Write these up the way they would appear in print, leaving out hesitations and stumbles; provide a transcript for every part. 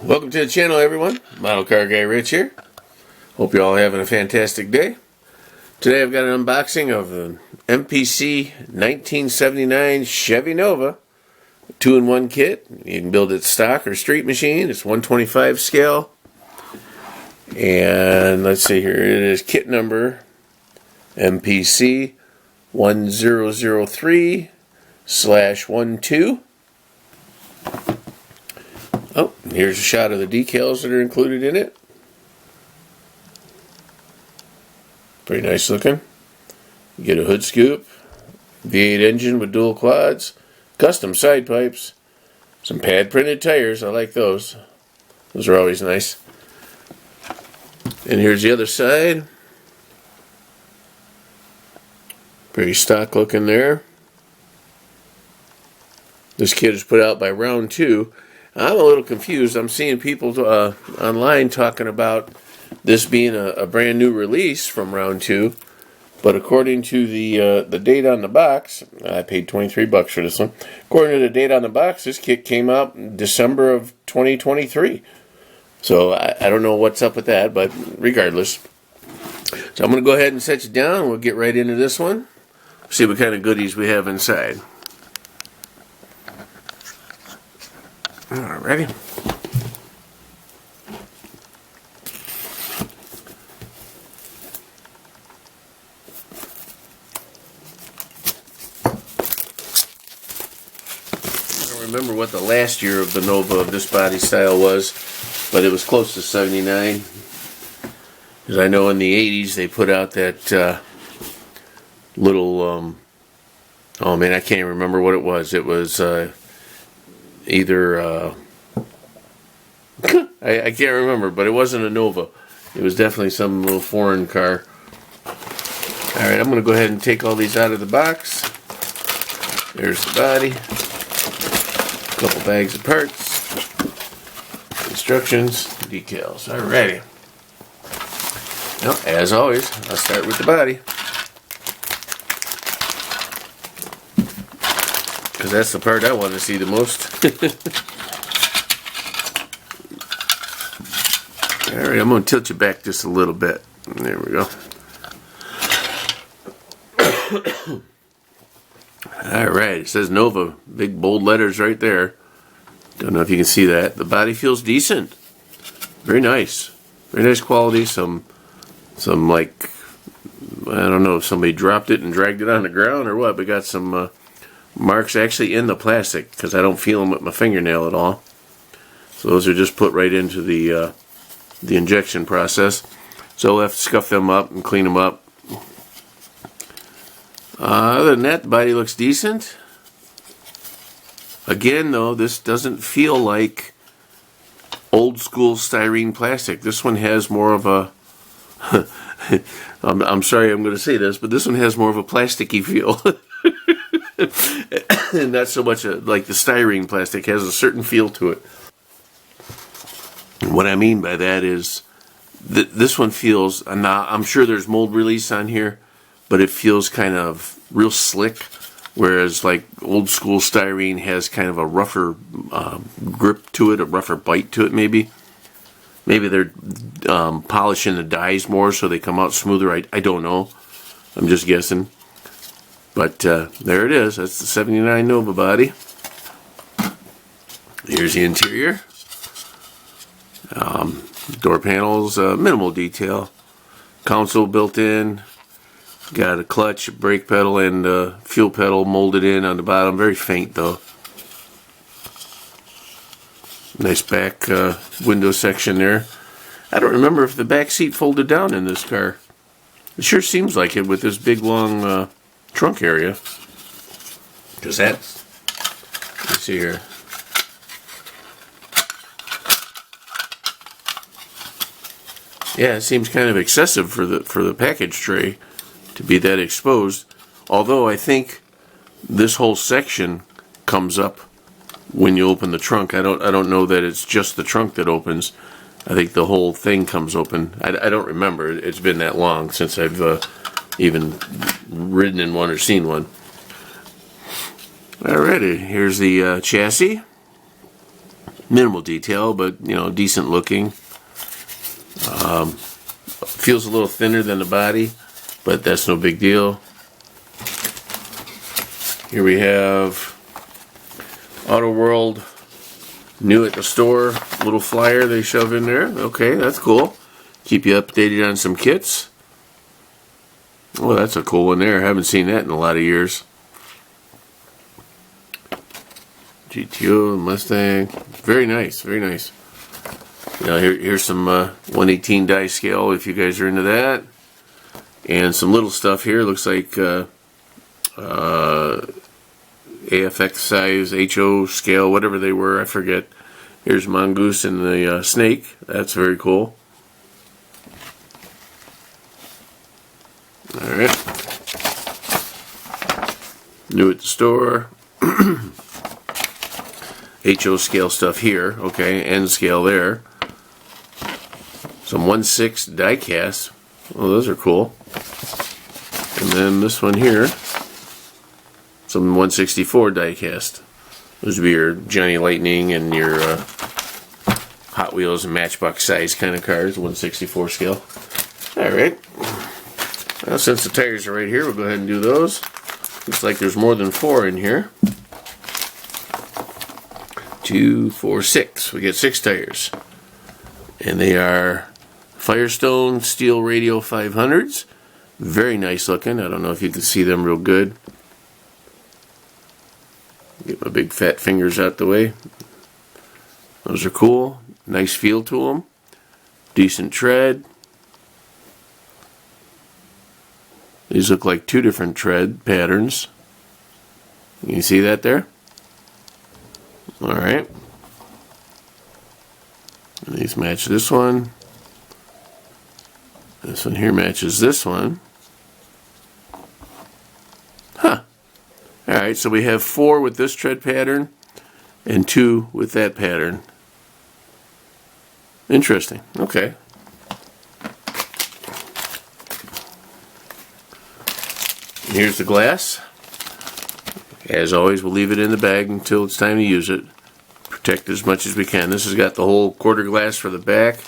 Welcome to the channel, everyone. Model Car Guy Rich here. Hope you're all having a fantastic day. Today I've got an unboxing of an MPC 1979 Chevy Nova 2-in-1 kit. You can build it stock or street machine. It's 125 scale. And let's see here. It is kit number MPC 1003/12. Oh, here's a shot of the decals that are included in it. Pretty nice looking. You get a hood scoop, V8 engine with dual quads, custom side pipes, some pad printed tires. I like those. Those are always nice. And here's the other side. Pretty stock looking there. This kit is put out by Round 2. I'm a little confused. I'm seeing people online talking about this being a brand new release from Round 2, but according to the date on the box, I paid $23 for this one. According to the date on the box, this kit came out in December of 2023. So I don't know what's up with that, but regardless. So I'm going to go ahead and set you down. We'll get right into this one. See what kind of goodies we have inside. Alrighty. I don't remember what the last year of the Nova of this body style was, but it was close to 79. Because I know in the 80s they put out that little, oh man, I can't remember what it was. It was either I can't remember, but it wasn't a Nova. It was definitely some little foreign car. Alright, I'm going to go ahead and take all these out of the box. There's the body. A couple bags of parts. Instructions. Decals. Alrighty. Now, as always, I'll start with the body. Because that's the part I want to see the most. Alright, I'm going to tilt you back just a little bit. There we go. Alright, it says Nova. Big bold letters right there. Don't know if you can see that. The body feels decent. Very nice. Very nice quality. Some like, I don't know if somebody dropped it and dragged it on the ground or what, but got some marks actually in the plastic, because I don't feel them with my fingernail at all. So those are just put right into the injection process. So we'll have to scuff them up and clean them up. Other than that, the body looks decent. Again, though, this doesn't feel like old school styrene plastic. This one has more of a I'm sorry I'm going to say this, but this one has more of a plasticky feel. And not so much like the styrene plastic has a certain feel to it. And what I mean by that is this one feels, now I'm sure there's mold release on here, but it feels kind of real slick, whereas like old school styrene has kind of a rougher grip to it, a rougher bite to it maybe. Maybe they're polishing the dyes more so they come out smoother. I don't know. I'm just guessing. But there it is. That's the 79 Nova body. Here's the interior. Door panels, minimal detail. Console built in. Got a clutch, brake pedal, and fuel pedal molded in on the bottom. Very faint though. Nice back window section there. I don't remember if the back seat folded down in this car. It sure seems like it with this big long trunk area. Because that's, let's see here. Yeah, it seems kind of excessive for the package tray to be that exposed. Although I think this whole section comes up when you open the trunk. I don't know that it's just the trunk that opens. I think the whole thing comes open. I don't remember. It's been that long since I've even ridden in one or seen one. Alrighty, here's the chassis. Minimal detail, but decent looking. Feels a little thinner than the body, but that's no big deal. Here we have Auto World new at the store, little flyer they shove in there. Okay, that's cool. Keep you updated on some kits. Oh, that's a cool one there. I haven't seen that in a lot of years. GTO, Mustang. Very nice, very nice. Here's some 118 die scale if you guys are into that. And some little stuff here. Looks like AFX size, HO scale, whatever they were, I forget. Here's Mongoose and the snake. That's very cool. Alright. New at the store. HO scale stuff here. Okay, N scale there. Some 1/6 die cast. Oh, those are cool. And then this one here. Some 1/64 die cast. Those would be your Johnny Lightning and your Hot Wheels and Matchbox size kind of cars, 1/64 scale. Alright. Well, since the tires are right here, we'll go ahead and do those. Looks like there's more than 4 in here. 2, 4, 6. We get 6 tires. And they are Firestone Steel Radio 500s. Very nice looking. I don't know if you can see them real good. Get my big fat fingers out the way. Those are cool. Nice feel to them. Decent tread. These look like 2 different tread patterns. You see that there? Alright. These match this one. This one here matches this one. Huh. Alright, so we have 4 with this tread pattern and 2 with that pattern. Interesting. Okay. Here's the glass. As always, we'll leave it in the bag until it's time to use it. Protect as much as we can. This has got the whole quarter glass for the back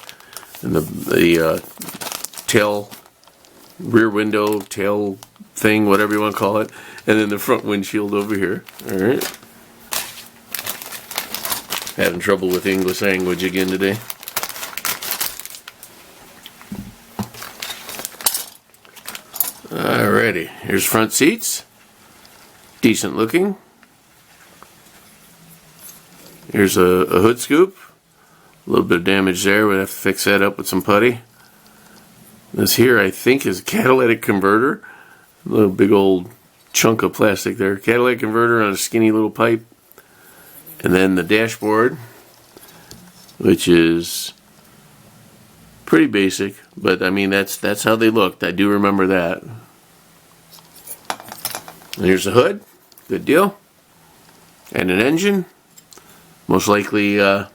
and the tail, rear window, tail thing, whatever you want to call it, and then the front windshield over here. Alright. Having trouble with English language again today. Alrighty, here's front seats. Decent looking. Here's a hood scoop. A little bit of damage there. We'll have to fix that up with some putty. This here I think is a catalytic converter. A little big old chunk of plastic there. Catalytic converter on a skinny little pipe. And then the dashboard, which is pretty basic, but I mean that's how they looked. I do remember that. And here's the hood. Good deal. And an engine. Most likely, what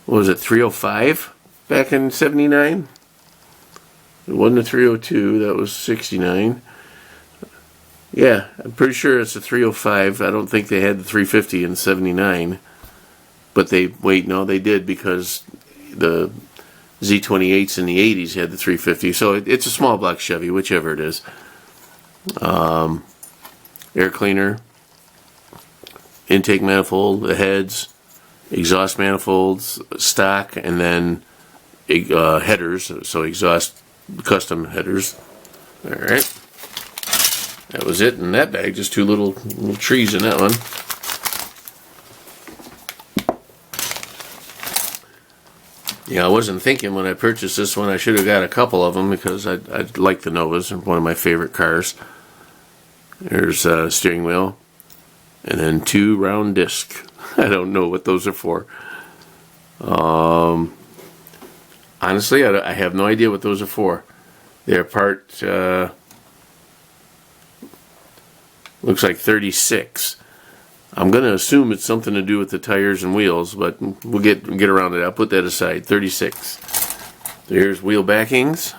was it, 305 back in 79? It wasn't a 302, that was 69. Yeah, I'm pretty sure it's a 305. I don't think they had the 350 in 79. But no, they did, because the Z28s in the 80s had the 350. So it's a small block Chevy, whichever it is. Air cleaner, intake manifold, the heads, exhaust manifolds, stock, and then headers, so exhaust custom headers. Alright. That was it in that bag, just 2 little trees in that one. Yeah, I wasn't thinking when I purchased this one I should have got a couple of them, because I like the Novas. They're one of my favorite cars. There's a steering wheel. And then 2 round discs. I don't know what those are for. Honestly, I have no idea what those are for. They're part, looks like 36. I'm going to assume it's something to do with the tires and wheels, but we'll get around it. I'll put that aside. 36. So here's wheel backings.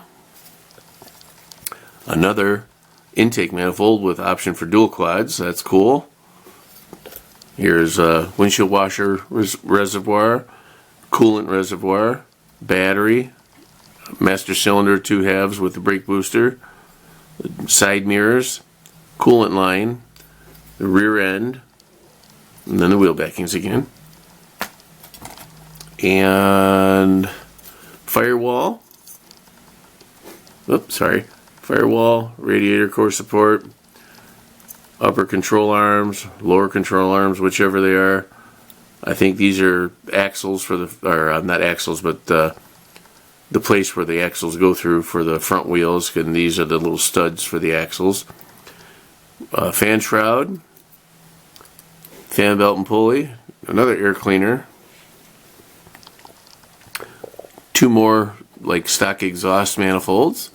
Another intake manifold with option for dual quads. That's cool. Here's a windshield washer reservoir, coolant reservoir, battery, master cylinder 2 halves with the brake booster, side mirrors, coolant line, the rear end, and then the wheel backings again, and firewall. Oops, sorry. Firewall, radiator core support, upper control arms, lower control arms, whichever they are. I think these are axles for the, or not axles, but the place where the axles go through for the front wheels, and these are the little studs for the axles. Fan shroud, fan belt and pulley, another air cleaner, 2 more like stock exhaust manifolds,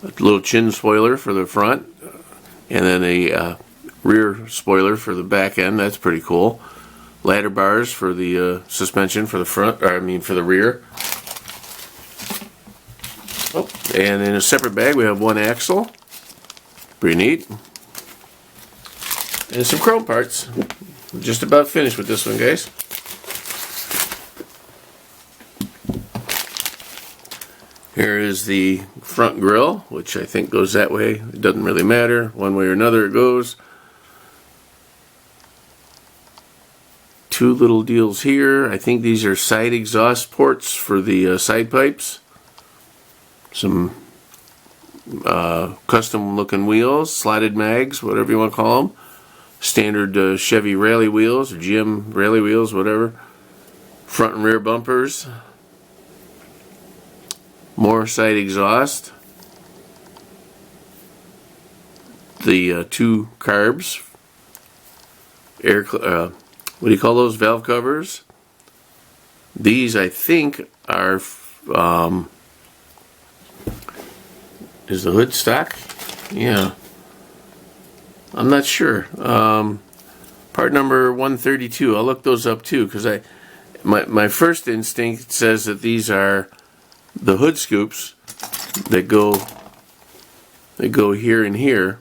a little chin spoiler for the front, and then a rear spoiler for the back end. That's pretty cool. Ladder bars for the suspension for the front, or I mean for the rear. Oh, and in a separate bag we have 1 axle. Pretty neat. And some chrome parts. Just about finished with this one, guys. Here is the front grille, which I think goes that way. It doesn't really matter. One way or another it goes. 2 little deals here. I think these are side exhaust ports for the side pipes. Some custom looking wheels, slotted mags, whatever you want to call them. Standard Chevy rally wheels, or GM rally wheels, whatever. Front and rear bumpers. More side exhaust. The 2 carbs. Air, what do you call those? Valve covers. These I think are, is the hood stock? Yeah. I'm not sure. Part number 132. I'll look those up too, because my first instinct says that these are the hood scoops that go here and here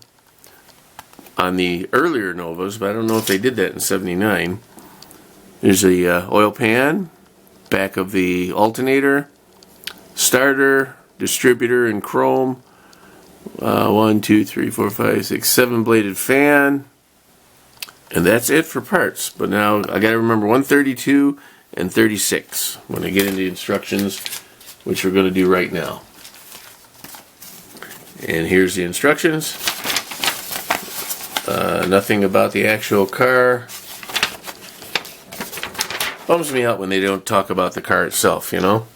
on the earlier Novas, but I don't know if they did that in '79. There's the oil pan, back of the alternator, starter, distributor in chrome, 1, 2, 3, 4, 5, 6, 7 bladed fan, and that's it for parts. But now I gotta remember 132 and 36 when I get into the instructions, which we're going to do right now. And here's the instructions. Nothing about the actual car. Bums me out when they don't talk about the car itself, you know.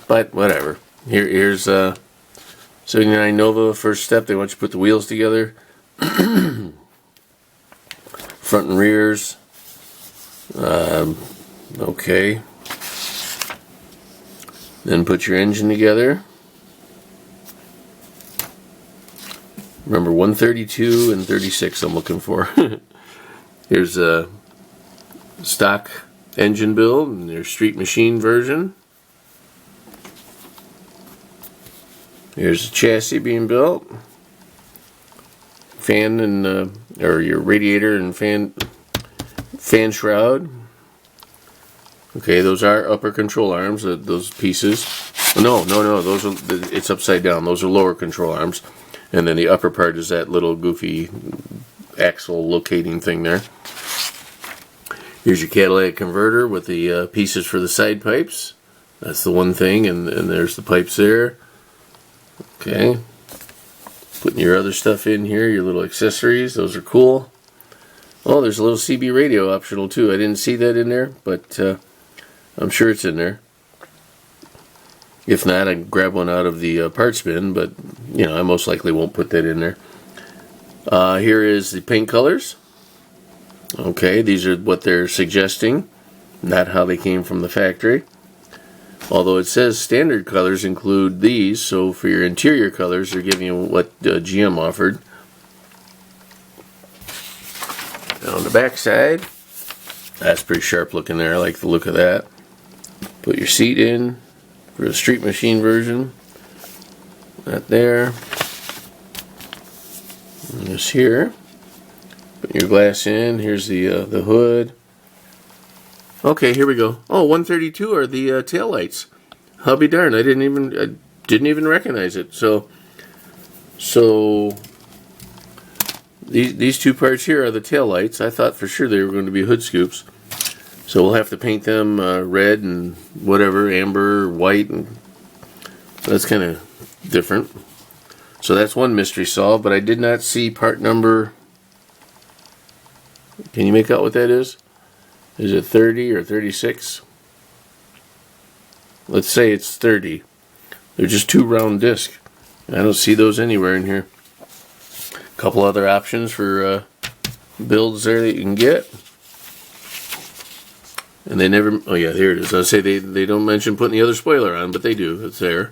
But whatever. Here's 79 Nova. First step, they want you to put the wheels together. Front and rears. Okay. Then put your engine together. Remember 132 and 36 I'm looking for. Here's a stock engine build and their street machine version. Here's the chassis being built. Fan and or your radiator and fan shroud. Okay, those are upper control arms, those pieces. No, those are, it's upside down. Those are lower control arms. And then the upper part is that little goofy axle locating thing there. Here's your catalytic converter with the pieces for the side pipes. That's the one thing, and there's the pipes there. Okay. Putting your other stuff in here, your little accessories. Those are cool. Oh, there's a little CB radio optional too. I didn't see that in there, but I'm sure it's in there. If not, I can grab one out of the parts bin, but you know, I most likely won't put that in there. Here is the paint colors. Okay, these are what they're suggesting, not how they came from the factory. Although it says standard colors include these, so for your interior colors, they're giving you what GM offered. And on the back side, that's pretty sharp looking there. I like the look of that. Put your seat in for the street machine version. That there. And this here. Put Put your glass in. Here's the hood. Okay, here we go. Oh, 132 are the tail lights. I'll be darned. I didn't even recognize it. So these two parts here are the tail lights. I thought for sure they were going to be hood scoops. So we'll have to paint them red and whatever, amber, white, and that's kind of different. So that's one mystery solved, but I did not see part number. Can you make out what that is? Is it 30 or 36? Let's say it's 30. They're just two round discs. I don't see those anywhere in here. A couple other options for builds there that you can get. And they never, oh yeah, here it is. I say they don't mention putting the other spoiler on, but they do. It's there.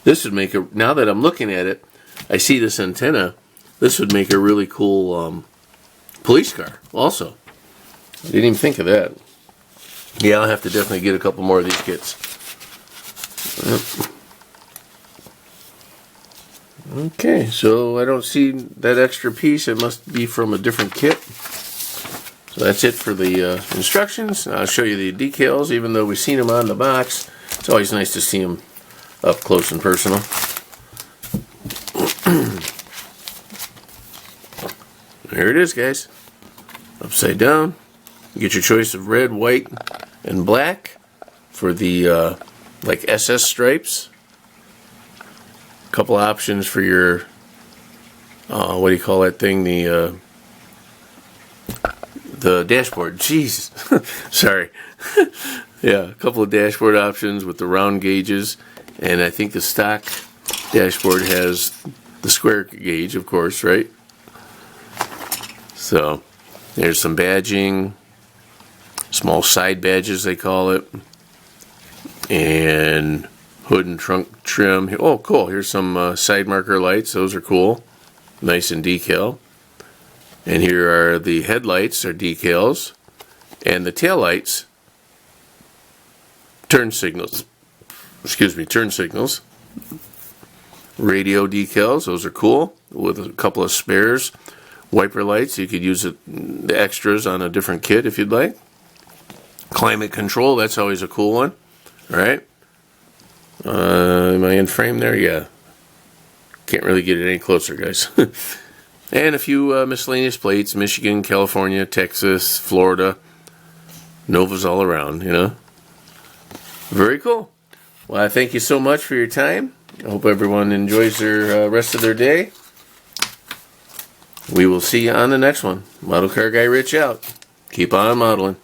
This would make a, now that I'm looking at it, I see this antenna. This would make a really cool police car also. I didn't even think of that. Yeah, I'll have to definitely get a couple more of these kits. Yep. Okay, so I don't see that extra piece. It must be from a different kit. So that's it for the instructions. I'll show you the decals. Even though we've seen them on the box, it's always nice to see them up close and personal. There it is, guys. Upside down. You get your choice of red, white, and black for the like SS stripes. A couple options for your what do you call that thing? The dashboard. Jeez, sorry. Yeah, a couple of dashboard options with the round gauges, and I think the stock dashboard has the square gauge, of course, right? So there's some badging, small side badges they call it, and hood and trunk trim. Oh, cool! Here's some side marker lights. Those are cool, nice and decal. And here are the headlights, or decals, and the tail lights, turn signals. Excuse me, turn signals. Radio decals, those are cool, with a couple of spares. Wiper lights, you could use the extras on a different kit if you'd like. Climate control, that's always a cool one. All right. Am I in frame there? Yeah. Can't really get it any closer, guys. And a few miscellaneous plates, Michigan, California, Texas, Florida. Novas all around, you know. Very cool. Well, I thank you so much for your time. I hope everyone enjoys their rest of their day. We will see you on the next one. Model Car Guy Rich out. Keep on modeling.